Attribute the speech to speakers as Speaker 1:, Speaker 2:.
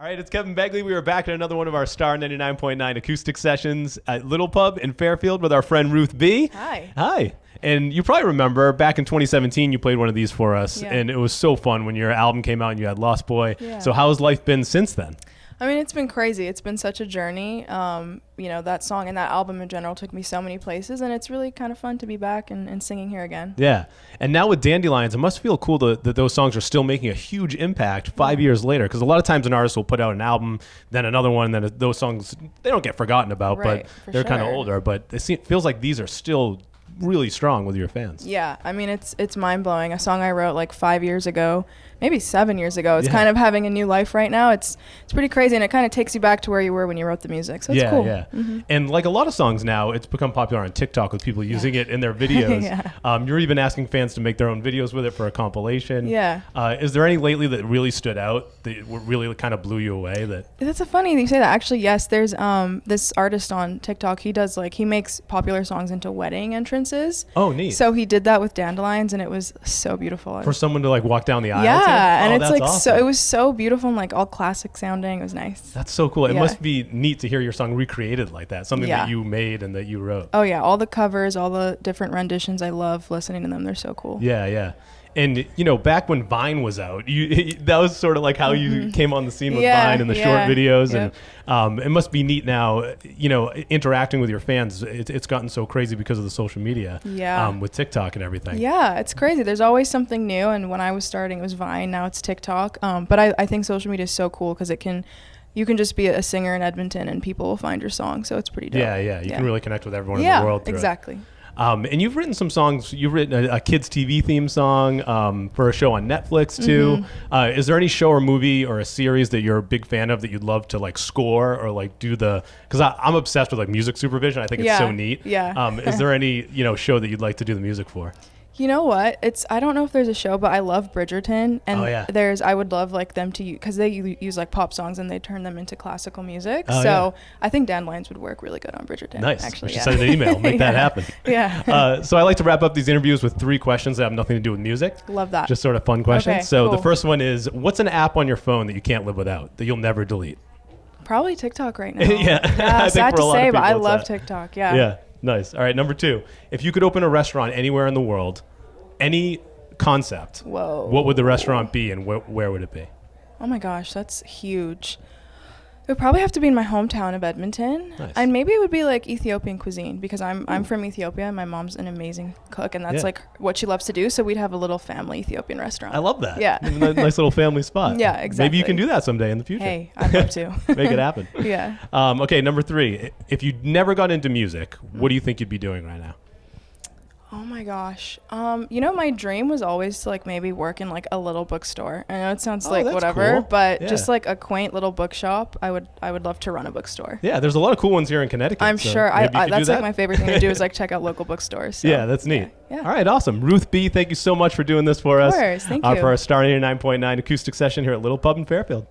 Speaker 1: All right, it's Kevin Begley. We are back at another one of our Star 99.9 acoustic sessions at Little Pub in Fairfield with our friend Ruth B.
Speaker 2: Hi.
Speaker 1: Hi. And you probably remember back in 2017, you played one of these for us, and it was so fun when your album came out and you had Lost Boy.
Speaker 2: Yeah.
Speaker 1: So how has life been since then?
Speaker 2: I mean, it's been crazy. It's been such a journey. You know, that song and that album in general took me so many places, and it's really kind of fun to be back and singing here again.
Speaker 1: Yeah. And now with Dandelions, it must feel cool that those songs are still making a huge impact 5 years later, because a lot of times an artist will put out an album, then another one, and then those songs, they don't get forgotten about,
Speaker 2: Right,
Speaker 1: but they're kind of older. But it feels like these are still really strong with your fans.
Speaker 2: Yeah, I mean, it's mind-blowing. A song I wrote like 5 years ago, maybe 7 years ago. It's kind of having a new life right now. It's pretty crazy, and it kind of takes you back to where you were when you wrote the music. So it's cool.
Speaker 1: Yeah. And like a lot of songs now, it's become popular on TikTok with people using it in their videos. You're even asking fans to make their own videos with it for a compilation.
Speaker 2: Yeah.
Speaker 1: Is there any lately that really stood out that really kind of blew you away?
Speaker 2: That's so funny that you say that. Actually, yes, there's this artist on TikTok. He makes popular songs into wedding entrances.
Speaker 1: Oh, neat.
Speaker 2: So he did that with Dandelions, and it was so beautiful.
Speaker 1: For someone to like walk down the aisle.
Speaker 2: Yeah, and it's like
Speaker 1: awesome.
Speaker 2: so. It was so beautiful and like all classic sounding. It was nice.
Speaker 1: That's so cool. It must be neat to hear your song recreated like that. Something that you made and that you wrote.
Speaker 2: Oh yeah, all the covers, all the different renditions. I love listening to them. They're so cool.
Speaker 1: Yeah. And, you know, back when Vine was out, that was sort of like how you came on the scene with Vine and the short videos. And it must be neat now, you know, interacting with your fans. It's gotten so crazy because of the social media with TikTok and everything. Yeah,
Speaker 2: it's crazy. There's always something new. And when I was starting, it was Vine. Now it's TikTok. But I think social media is so cool because you can just be a singer in Edmonton and people will find your song. So it's pretty dope.
Speaker 1: Yeah. You can really connect with everyone in the world through
Speaker 2: exactly.
Speaker 1: And you've written some songs. You've written a kids' TV theme song for a show on Netflix too. Is there any show or movie or a series that you're a big fan of that you'd love to like score or like do because I'm obsessed with like music supervision. I think it's so neat.
Speaker 2: Yeah.
Speaker 1: Is there any show that you'd like to do the music for?
Speaker 2: You know what? I don't know if there's a show, but I love Bridgerton, and I would love like them to because they use like pop songs and they turn them into classical music. I think Dandelions would work really good on Bridgerton.
Speaker 1: Nice.
Speaker 2: Actually,
Speaker 1: we should send an email, make that happen.
Speaker 2: Yeah.
Speaker 1: So I like to wrap up these interviews with 3 questions that have nothing to do with music.
Speaker 2: Love that.
Speaker 1: Just sort of fun questions.
Speaker 2: Okay,
Speaker 1: so
Speaker 2: cool.
Speaker 1: The first one is, what's an app on your phone that you can't live without, that you'll never delete?
Speaker 2: Probably TikTok right now.
Speaker 1: Yeah.
Speaker 2: Sad to say, but I love TikTok. Yeah.
Speaker 1: Yeah. Nice. All right. Number 2, if you could open a restaurant anywhere in the world, any concept, what would the restaurant be and where would it be?
Speaker 2: Oh my gosh, that's huge. It would probably have to be in my hometown of Edmonton.
Speaker 1: Nice.
Speaker 2: And maybe it would be like Ethiopian cuisine because I'm from Ethiopia and my mom's an amazing cook and that's like what she loves to do. So we'd have a little family Ethiopian restaurant.
Speaker 1: I love that.
Speaker 2: Yeah.
Speaker 1: Nice little family spot.
Speaker 2: Yeah, exactly.
Speaker 1: Maybe you can do that someday in the future.
Speaker 2: Hey, I'd love to.
Speaker 1: Make it happen.
Speaker 2: Yeah.
Speaker 1: Okay, number 3, if you never got into music, what do you think you'd be doing right now?
Speaker 2: Oh my gosh. My dream was always to like maybe work in like a little bookstore. I know it sounds like whatever,
Speaker 1: cool.
Speaker 2: but just like a quaint little bookshop. I would love to run a bookstore.
Speaker 1: Yeah, there's a lot of cool ones here in Connecticut.
Speaker 2: I'm sure. That's like my favorite thing to do is like check out local bookstores. So.
Speaker 1: Yeah, that's neat.
Speaker 2: Yeah.
Speaker 1: All right, awesome. Ruth B, thank you so much for doing this for us.
Speaker 2: Of course, thank you.
Speaker 1: For our Star 99.9 acoustic session here at Little Pub in Fairfield.